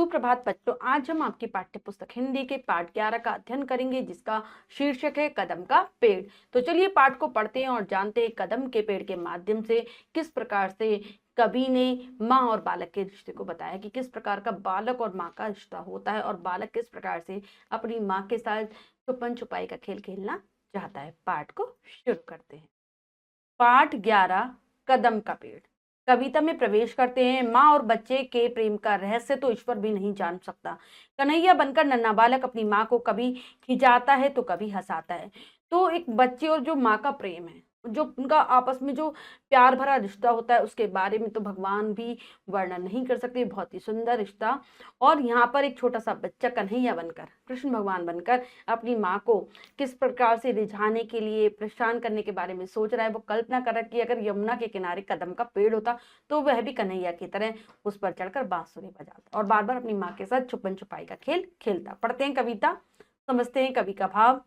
सुप्रभात बच्चों। आज हम आपकी पाठ्य पुस्तक हिंदी के पाठ 11 का अध्ययन करेंगे, जिसका शीर्षक है कदम का पेड़। तो चलिए पाठ को पढ़ते हैं और जानते हैं कदम के पेड़ के माध्यम से किस प्रकार से कवि ने माँ और बालक के रिश्ते को बताया कि किस प्रकार का बालक और माँ का रिश्ता होता है और बालक किस प्रकार से अपनी माँ के साथ छुपन छुपाई का खेल खेलना चाहता है। पाठ को शुरू करते हैं। पाठ 11 कदम का पेड़। कविता में प्रवेश करते हैं। माँ और बच्चे के प्रेम का रहस्य तो ईश्वर भी नहीं जान सकता। कन्हैया बनकर नन्हा बालक अपनी माँ को कभी खिजाता है तो कभी हंसाता है। तो एक बच्चे और जो माँ का प्रेम है, जो उनका आपस में जो प्यार भरा रिश्ता होता है, उसके बारे में तो भगवान भी वर्णन नहीं कर सकते। बहुत ही सुंदर रिश्ता। और यहाँ पर एक छोटा सा बच्चा कन्हैया बनकर, कृष्ण भगवान बनकर अपनी माँ को किस प्रकार से रिझाने के लिए, परेशान करने के बारे में सोच रहा है। वो कल्पना कर रहा है कि अगर यमुना के किनारे कदम का पेड़ होता तो वह भी कन्हैया की तरह उस पर चढ़कर बांसुरी बजाता और बार बार अपनी माँ के साथ छुपन छुपाई का खेल खेलता। पढ़ते हैं कविता, समझते हैं कवि का भाव।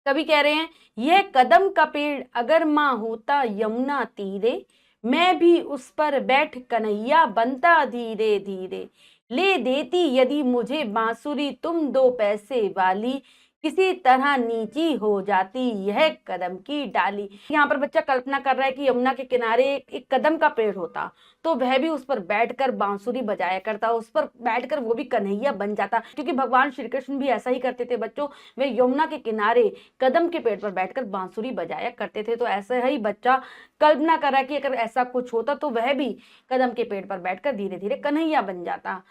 कवि कह रहे हैं, यह कदम का पेड़ अगर माँ होता यमुना तीरे, मैं भी उस पर बैठ कन्हैया बनता धीरे धीरे। ले देती यदि मुझे बांसुरी तुम 2 पैसे वाली, किसी तरह नीची हो जाती यह कदम की डाली। यहाँ पर बच्चा कल्पना कर रहा है कि यमुना के किनारे एक कदम का पेड़ होता तो वह भी उस पर बैठकर बांसुरी बजाया करता, उस पर बैठकर वो भी कन्हैया बन जाता। क्योंकि भगवान श्री कृष्ण भी ऐसा ही करते थे बच्चों। वे यमुना के किनारे कदम के पेड़ पर बैठकर बांसुरी बजाया करते थे। तो ऐसा ही बच्चा कल्पना कर रहा है कि अगर ऐसा कुछ होता तो वह भी कदम के पेड़ पर बैठकर धीरे धीरे कन्हैया बन जाता।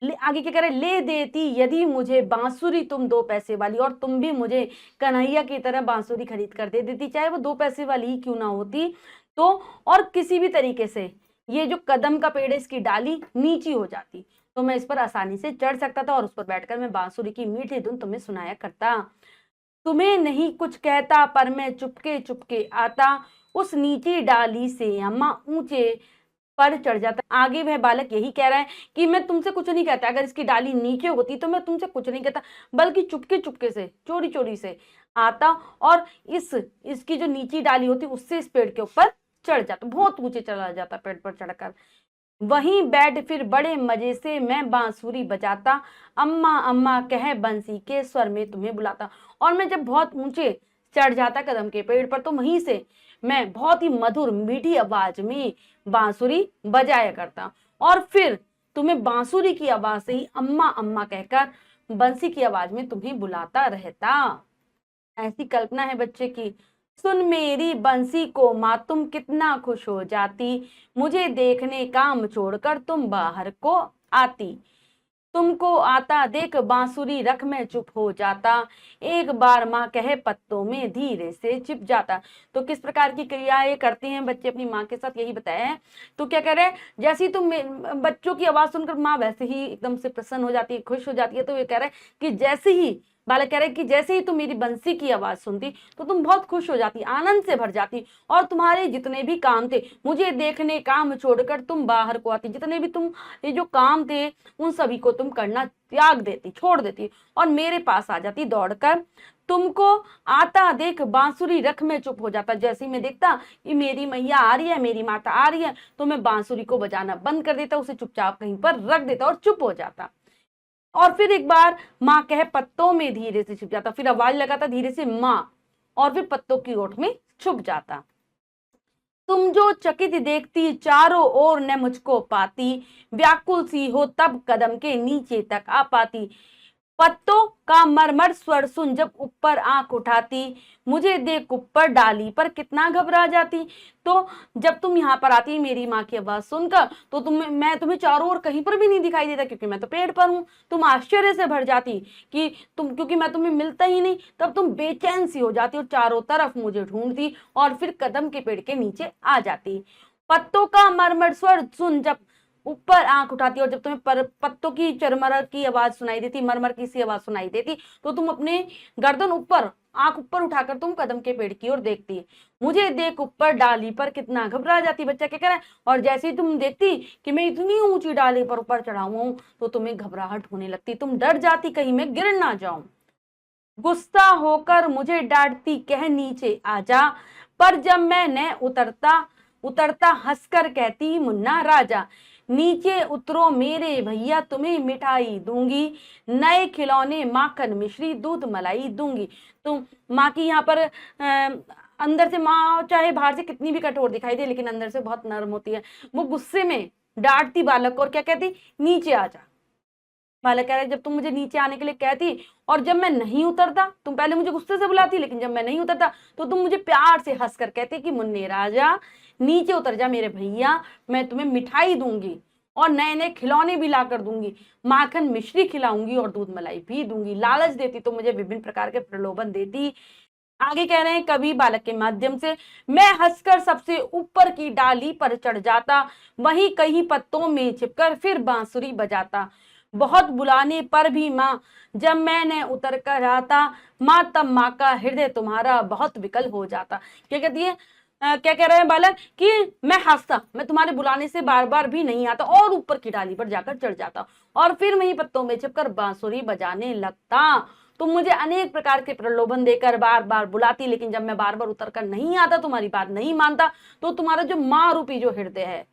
आगे क्या करे, ले देती यदि मुझे बांसुरी तुम 2 पैसे वाली, और तुम भी मुझे कन्हैया की तरह बांसुरी खरीद कर दे देती, चाहे वो 2 पैसे वाली ही क्यों ना होती तो। और किसी भी तरीके से ये जो कदम का पेड़ है, इसकी डाली नीची हो जाती तो मैं इस पर आसानी से चढ़ सकता था और उस पर बैठकर मैं बांसुरी की मीठी धुन तुम्हें सुनाया करता। तुम्हें नहीं कुछ कहता पर मैं चुपके चुपके आता, उस नीची डाली से अम्मा ऊंचे पर चढ़ जाता। आगे वह बालक यही कह रहा है कि मैं तुमसे कुछ नहीं कहता, अगर इसकी डाली नीचे होती तो मैं तुमसे कुछ नहीं कहता, बल्कि चुपके चुपके से, चोरी चोरी से आता और इसकी जो नीची डाली होती उससे इस पेड़ के ऊपर चढ़ जाता, बहुत ऊंचे चला जाता पेड़ पर चढ़कर। वहीं बैठ फिर बड़े मजे से मैं बांसुरी बजाता, अम्मा अम्मा कह बंसी के स्वर में तुम्हें बुलाता। और मैं जब बहुत ऊंचे चढ़ जाता कदम के पेड़ पर तो वहीं से मैं बहुत ही मधुर मीठी आवाज में बांसुरी बजाया करता और फिर तुम्हें बांसुरी की आवाज से ही अम्मा अम्मा कहकर बंसी की आवाज में तुम्हें बुलाता रहता। ऐसी कल्पना है बच्चे की। सुन मेरी बंसी को माँ तुम कितना खुश हो जाती, मुझे देखने काम छोड़कर तुम बाहर को आती। तुमको आता देख बांसुरी रख मैं चुप हो जाता, एक बार माँ कहे पत्तों में धीरे से छिप जाता। तो किस प्रकार की क्रियाएं करते हैं बच्चे अपनी माँ के साथ, यही बताया है। तो क्या कह रहे हैं, जैसे ही तुम बच्चों की आवाज सुनकर माँ वैसे ही एकदम से प्रसन्न हो जाती है, खुश हो जाती है। तो ये कह रहे हैं कि जैसे ही बालक कह रहे हैं कि जैसे ही तुम मेरी बंसी की आवाज सुनती तो तुम बहुत खुश हो जाती, आनंद से भर जाती और तुम्हारे जितने भी काम थे मुझे देखने काम छोड़कर तुम बाहर को आती। जितने भी तुम ये जो काम थे उन सभी को तुम करना त्याग देती, छोड़ देती और मेरे पास आ जाती दौड़कर। तुमको आता देख बांसुरी रख में चुप हो जाता। जैसे ही मैं देखता कि मेरी मैया आ रही है, मेरी माता आ रही है, तो मैं बांसुरी को बजाना बंद कर देता, उसे चुपचाप कहीं पर रख देता और चुप हो जाता। और फिर एक बार माँ कहे पत्तों में धीरे से छुप जाता, फिर आवाज लगाता धीरे से माँ, और फिर पत्तों की ओट में छुप जाता। तुम जो चकित देखती चारों ओर न मुझको पाती, व्याकुल सी हो तब कदम के नीचे तक आ पाती। पत्तों का मरमर स्वर सुन जब ऊपर आंख उठाती, मुझे देख ऊपर डाली पर कितना घबरा जाती। तो जब तुम यहाँ पर आती मेरी माँ की आवाज सुनकर तो मैं तुम्हें चारों ओर कहीं पर भी नहीं दिखाई देता, क्योंकि मैं तो पेड़ पर हूँ। तुम आश्चर्य से भर जाती कि क्योंकि मैं तुम्हें मिलता ही नहीं। तब तुम बेचैन सी हो जाती और चारों तरफ मुझे ढूंढती और फिर कदम के पेड़ के नीचे आ जाती। पत्तों का मरमर स्वर सुन जब ऊपर आंख उठाती और जब तुम्हें पत्तों की चरमरा की आवाज सुनाई देती, मरमर की सी आवाज सुनाई देती, तो तुम अपने गर्दन ऊपर, आंख ऊपर उठाकर तुम कदम के पेड़ की ओर देखती। मुझे देख ऊपर डाली पर कितना घबरा जाती। बच्चा क्या कह रहा है, और जैसे ही तुम देखती कि मैं इतनी ऊंची डाली पर ऊपर चढ़ा हुआ हूं तो तुम्हें घबराहट होने लगती, तुम डर जाती कहीं मैं गिर ना जाऊं। गुस्सा होकर मुझे डांटती कह नीचे आजा, पर जब मैं न उतरता हंसकर कहती मुन्ना राजा। नीचे उतरो मेरे भैया तुम्हें मिठाई दूंगी, नए खिलौने माखन मिश्री दूध मलाई दूंगी। तो माँ की यहाँ पर अंदर से माँ चाहे बाहर से कितनी भी कठोर दिखाई दे लेकिन अंदर से बहुत नर्म होती है। वो गुस्से में डांटती बालक को और क्या कहती, नीचे आ जा। बालक कह रहा है जब तुम मुझे नीचे आने के लिए कहती और जब मैं नहीं उतरता, तुम पहले मुझे गुस्से से बुलाती लेकिन जब मैं नहीं उतरता तो तुम मुझे प्यार से हंसकर कहते कि मुन्ने राजा नीचे उतर जा मेरे भैया, मैं तुम्हें मिठाई दूंगी और नए नए खिलौने भी ला कर दूंगी, माखन मिश्री खिलाऊंगी और दूध मलाई भी दूंगी। लालच देती तो मुझे विभिन्न प्रकार के प्रलोभन देती। आगे कह रहे हैं कवि बालक के माध्यम से, मैं हंसकर सबसे ऊपर की डाली पर चढ़ जाता, वहीं कहीं पत्तों में छिपकर फिर बांसुरी बजाता। बहुत बुलाने पर भी माँ जब मैंने उतर कर आता, माँ तब माँ का हृदय तुम्हारा बहुत विकल हो जाता। क्या कहती है, क्या कह रहे हैं बालक कि मैं हंसता, मैं तुम्हारे बुलाने से बार बार भी नहीं आता और ऊपर की डाली पर जाकर चढ़ जाता और फिर वहीं पत्तों में छिपकर बांसुरी बजाने लगता। तुम मुझे अनेक प्रकार के प्रलोभन देकर बार बार बुलाती लेकिन जब मैं बार बार उतर कर नहीं आता, तुम्हारी बात नहीं मानता, तो तुम्हारा जो माँ रूपी जो हृदय है,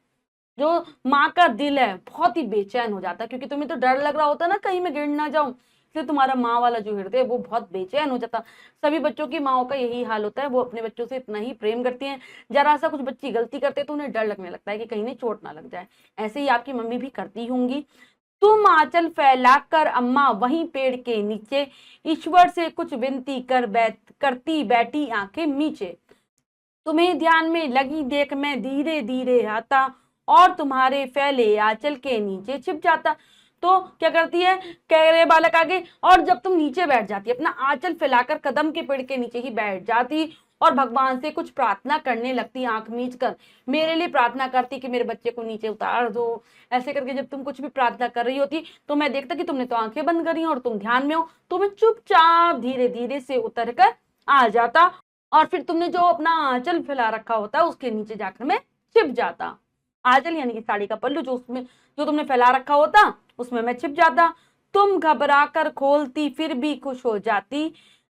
जो माँ का दिल है, बहुत ही बेचैन हो जाता है। क्योंकि तुम्हें तो डर लग रहा होता ना कहीं मैं गिर ना जाऊं, इसलिए तुम्हारा माँ वाला जो हृदय है वो बहुत बेचैन हो जाता। सभी बच्चों की माओ का यही हाल होता है, वो अपने बच्चों से इतना ही प्रेम करती हैं, जरा सा कुछ बच्ची गलती करते तो उन्हें डर लगने लगता है कि कहीं नहीं चोट ना लग जाए। ऐसे ही आपकी मम्मी भी करती होंगी। तुम आंचल फैलाकर अम्मा वहीं पेड़ के नीचे, ईश्वर से कुछ विनती करती बैठी आंखें मीचे। तुम्हें ध्यान में लगी देख मैं धीरे धीरे आता और तुम्हारे फैले आंचल के नीचे छिप जाता। तो क्या करती है, कह रहे बालक आगे, और जब तुम नीचे बैठ जाती, अपना आंचल फैलाकर कदम के पेड़ के नीचे ही बैठ जाती और भगवान से कुछ प्रार्थना करने लगती, आंख मीच कर मेरे लिए प्रार्थना करती कि मेरे बच्चे को नीचे उतार दो। ऐसे करके जब तुम कुछ भी प्रार्थना कर रही होती तो मैं देखता कि तुमने तो आंखें बंद करी और तुम ध्यान में हो, तो मैं चुपचाप धीरे धीरे से उतर कर आ जाता और फिर तुमने जो अपना आंचल फैला रखा होता है उसके नीचे जाकर मैं छिप जाता। आंचल यानी कि साड़ी का पल्लू जो तुमने फैला रखा होता उसमें मैं छिप जाता। तुम घबरा कर खोलती फिर भी खुश हो जाती,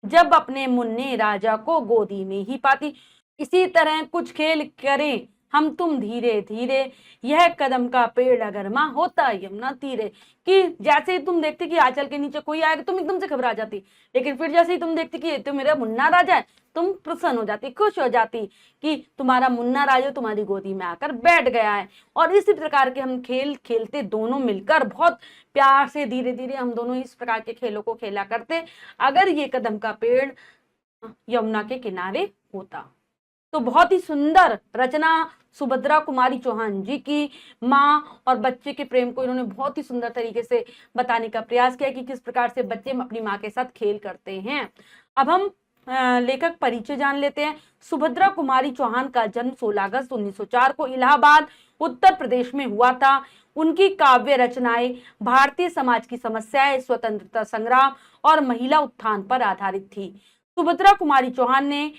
जब अपने मुन्ने राजा को गोदी में ही पाती। इसी तरह कुछ खेल करें हम तुम धीरे धीरे, यह कदम का पेड़ अगर माँ होता यमुना तीरे। कि जैसे ही तुम देखती कि आंचल के नीचे कोई आएगा तुम एकदम से घबरा जाती, लेकिन फिर जैसे ही तुम देखती कि तो मेरा मुन्ना राजा है, तुम प्रसन्न हो जाती, खुश हो जाती कि तुम्हारा मुन्ना राजा तुम्हारी गोदी में आकर बैठ गया है। और इसी प्रकार के हम खेल खेलते दोनों मिलकर, बहुत प्यार से धीरे धीरे हम दोनों इस प्रकार के खेलों को खेला करते अगर ये कदम का पेड़ यमुना के किनारे होता। तो बहुत ही सुंदर रचना सुभद्रा कुमारी चौहान जी की माँ और बच्चे के प्रेम को इन्होंने बहुत ही सुंदर तरीके से बताने का प्रयास किया कि किस प्रकार से बच्चे अपनी माँ के साथ खेल करते हैं। अब हम लेखक परिचय जान लेते हैं। सुभद्रा कुमारी चौहान का जन्म 16 अगस्त 1904 को इलाहाबाद उत्तर प्रदेश में हुआ था। उनकी काव्य रचनाएं भारतीय समाज की समस्याएं, स्वतंत्रता संग्राम और महिला उत्थान पर आधारित थी। सुभद्रा कुमारी चौहान ने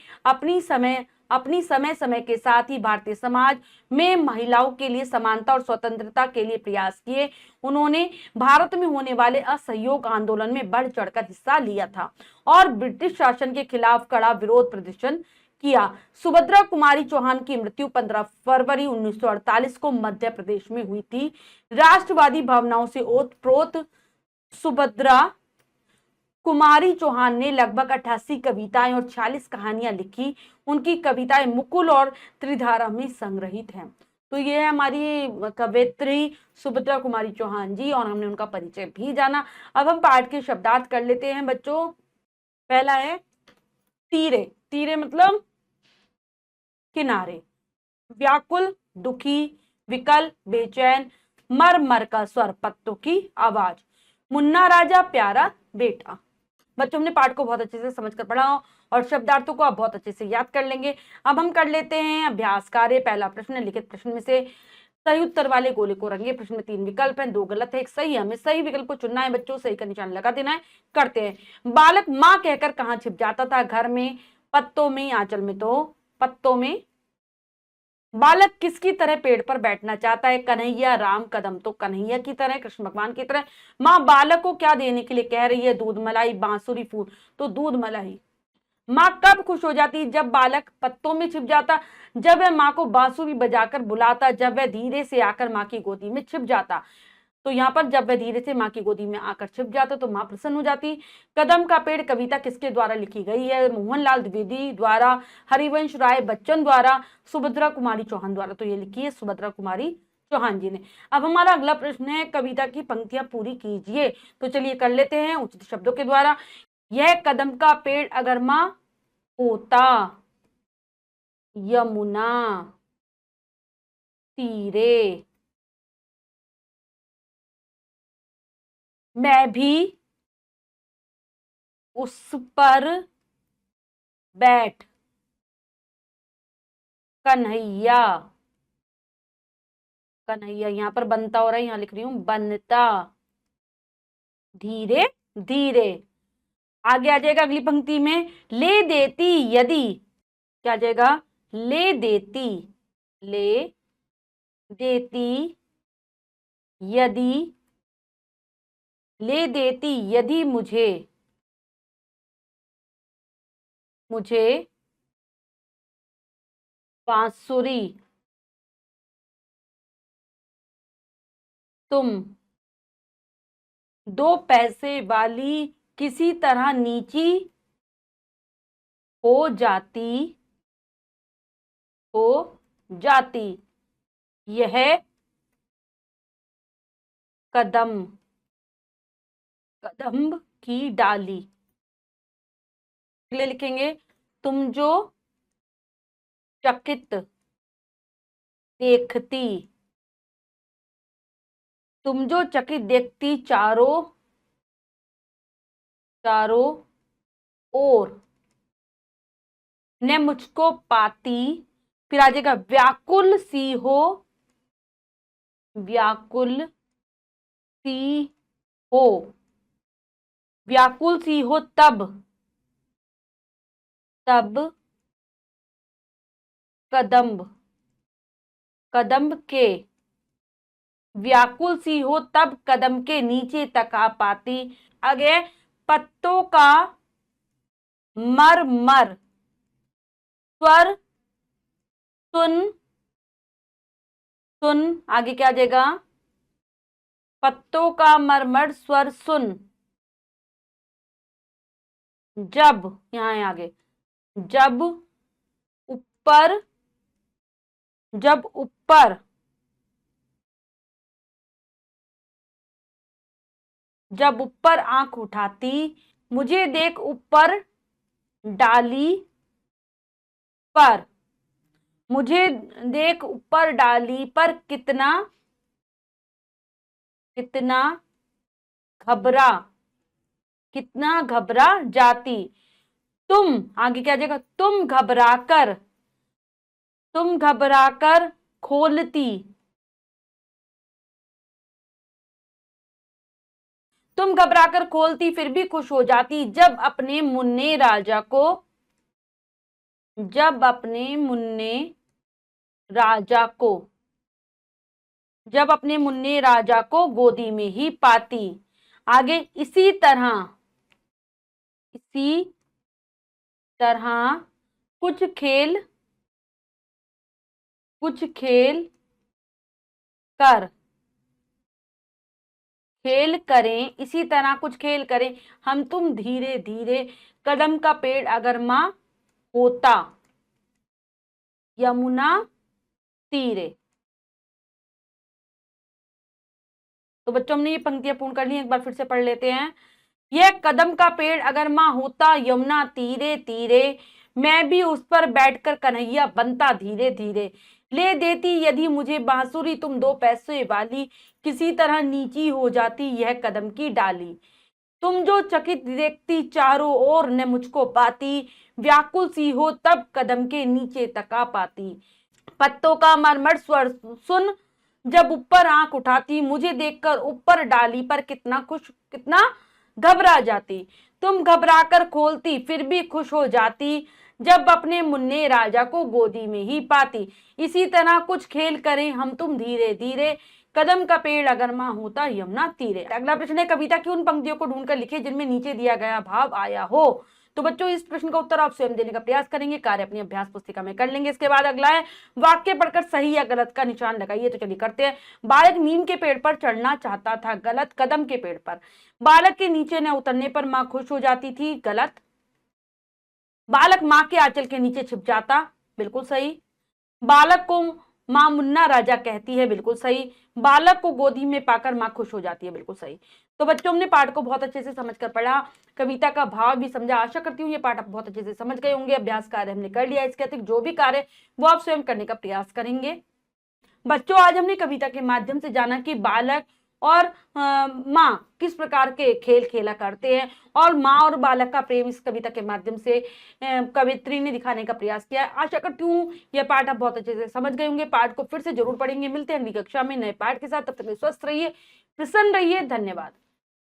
अपनी समय समय के साथ ही भारतीय समाज में महिलाओं के लिए समानता और स्वतंत्रता के लिए प्रयास किए। उन्होंने भारत में होने वाले असहयोग आंदोलन में बढ़ चढ़कर हिस्सा लिया था और ब्रिटिश शासन के खिलाफ कड़ा विरोध प्रदर्शन किया। सुभद्रा कुमारी चौहान की मृत्यु 15 फरवरी 1948 को मध्य प्रदेश में हुई थी। राष्ट्रवादी भावनाओं से ओतप्रोत सुभद्रा कुमारी चौहान ने लगभग 88 कविताएं और 46 कहानियां लिखी। उनकी कविताएं मुकुल और त्रिधारा में संग्रहित हैं। तो ये है हमारी कवयित्री सुभद्रा कुमारी चौहान जी और हमने उनका परिचय भी जाना। अब हम पाठ के शब्दार्थ कर लेते हैं बच्चों। पहला है तीरे। तीरे मतलब किनारे। व्याकुल, दुखी, विकल, बेचैन, मर मर का स्वर, पत्तों की आवाज। मुन्ना राजा प्यारा बेटा। बच्चों हमने पाठ को बहुत अच्छे से समझकर पढ़ा और शब्दार्थों को आप बहुत अच्छे से याद कर लेंगे। अब हम कर लेते हैं अभ्यास कार्य। पहला प्रश्न, लिखित प्रश्न में से सही उत्तर वाले गोले को रंगे। प्रश्न में 3 विकल्प हैं, 2 गलत है, 1 सही है। हमें सही विकल्प को चुनना है बच्चों, सही का निशान लगा देना है। करते हैं। बालक माँ कहकर कहाँ छिप जाता था? घर में, पत्तों में, आंचल में तो पत्तों में। बालक किसकी तरह पेड़ पर बैठना चाहता है? कन्हैया। राम कदम तो कन्हैया की तरह, कृष्ण भगवान की तरह। माँ बालक को क्या देने के लिए कह रही है? दूध, मलाई, बांसुरी, फूल तो दूध, मलाई। माँ कब खुश हो जाती? जब बालक पत्तों में छिप जाता, जब वह माँ को बांसुरी बजाकर बुलाता, जब वह धीरे से आकर माँ की गोदी में छिप जाता। तो यहाँ पर जब वह धीरे से माँ की गोदी में आकर छिप जाता तो माँ प्रसन्न हो जाती। कदम का पेड़ कविता किसके द्वारा लिखी गई है? मोहनलाल द्विवेदी द्वारा, हरिवंश राय बच्चन द्वारा, सुभद्रा कुमारी चौहान द्वारा। तो ये लिखी है सुभद्रा कुमारी चौहान जी ने। अब हमारा अगला प्रश्न है, कविता की पंक्तियां पूरी कीजिए। तो चलिए कर लेते हैं उचित शब्दों के द्वारा। यह कदम का पेड़ अगर माँ होता यमुना तीरे, मैं भी उस पर बैठ कन्हैया, कन्हैया यहाँ पर बनता हो रहा है, यहाँ लिख रही हूं बनता धीरे धीरे। आगे आ जाएगा अगली पंक्ति में, ले देती यदि, क्या आ जाएगा? ले देती, ले देती यदि, ले देती यदि मुझे, मुझे बांसुरी तुम 2 पैसे वाली किसी तरह नीची हो जाती, हो जाती, यह कदम, कदम्ब की डाली। लिखेंगे, तुम जो चकित देखती, तुम जो चकित देखती चारों, चारों ओर ने मुझको पाती, फिर आ जाएगा व्याकुल सी हो, व्याकुल सी हो, व्याकुल सी हो तब, तब कदम्ब, कदम्ब के, व्याकुल सी हो तब कदम के नीचे तक आ पाती। आगे, पत्तों का मर मर स्वर सुन, सुन आगे क्या आ जाएगा? पत्तों का मरमर स्वर सुन, जब, यहां है आगे, जब ऊपर, जब ऊपर, जब ऊपर आंख उठाती, मुझे देख ऊपर डाली पर, मुझे देख ऊपर डाली पर कितना, कितना घबरा, कितना घबरा जाती। तुम आगे क्या जाएगा? तुम घबराकर, तुम घबराकर खोलती, तुम घबराकर खोलती फिर भी खुश हो जाती, जब अपने मुन्ने राजा को, जब अपने मुन्ने राजा को, जब अपने मुन्ने राजा को गोदी में ही पाती। आगे, इसी तरह, इसी तरह कुछ खेल, कुछ खेल कर, खेल करें, इसी तरह कुछ खेल करें हम तुम धीरे धीरे, कदम का पेड़ अगर माँ होता यमुना तीरे। तो बच्चों हमने ये पंक्तियां पूर्ण कर ली, एक बार फिर से पढ़ लेते हैं। यह कदम का पेड़ अगर माँ होता यमुना तीरे तीरे, मैं भी उस पर बैठकर कन्हैया बनता धीरे धीरे, ले देती यदि मुझे बांसुरी तुम 2 पैसे वाली, किसी तरह नीची हो जाती यह कदम की डाली। तुम जो चकित देखती चारों ओर ने मुझको पाती, व्याकुल सी हो तब कदम के नीचे तक आ पाती। पत्तों का मरमर स्वर सुन, जब ऊपर आंख उठाती, मुझे देखकर ऊपर डाली पर कितना खुश, कितना घबरा जाती। तुम घबराकर खोलती फिर भी खुश हो जाती, जब अपने मुन्ने राजा को गोदी में ही पाती। इसी तरह कुछ खेल करें हम तुम धीरे धीरे, कदम का पेड़ अगर माँ होता यमुना तीरे। अगला प्रश्न है, कविता की उन पंक्तियों को ढूंढकर लिखे जिनमें नीचे दिया गया भाव आया हो। तो बच्चों इस प्रश्न का उत्तर आप स्वयं देने का प्रयास करेंगे, कार्य अपनी अभ्यास पुस्तिका में कर लेंगे। इसके बाद अगला है वाक्य पढ़कर सही या गलत का निशान लगाइए। तो चलिए करते हैं। बालक नीम के पेड़ पर चढ़ना चाहता था, गलत। कदम के पेड़ पर, बालक के नीचे न उतरने पर मां खुश हो जाती थी, गलत। बालक मां के आंचल के नीचे छिप जाता, बिल्कुल सही। बालक को मां मुन्ना राजा कहती है, बिल्कुल सही। बालक को गोदी में पाकर मां खुश हो जाती है, बिल्कुल सही। तो बच्चों हमने पाठ को बहुत अच्छे से समझकर पढ़ा, कविता का भाव भी समझा। आशा करती हूँ ये पाठ आप बहुत अच्छे से समझ गए होंगे। अभ्यास कार्य हमने कर लिया, इसके अतिरिक्त जो भी कार्य वो आप स्वयं करने का प्रयास करेंगे। बच्चों आज हमने कविता के माध्यम से जाना कि बालक और माँ किस प्रकार के खेल खेला करते हैं, और माँ और बालक का प्रेम इस कविता के माध्यम से कवित्री ने दिखाने का प्रयास किया है। आशा करती हूँ यह पाठ आप बहुत अच्छे से समझ गए होंगे। पाठ को फिर से जरूर पढ़ेंगे। मिलते हैं अगली कक्षा में नए पाठ के साथ। तब तक स्वस्थ रहिए, प्रसन्न रहिए। धन्यवाद।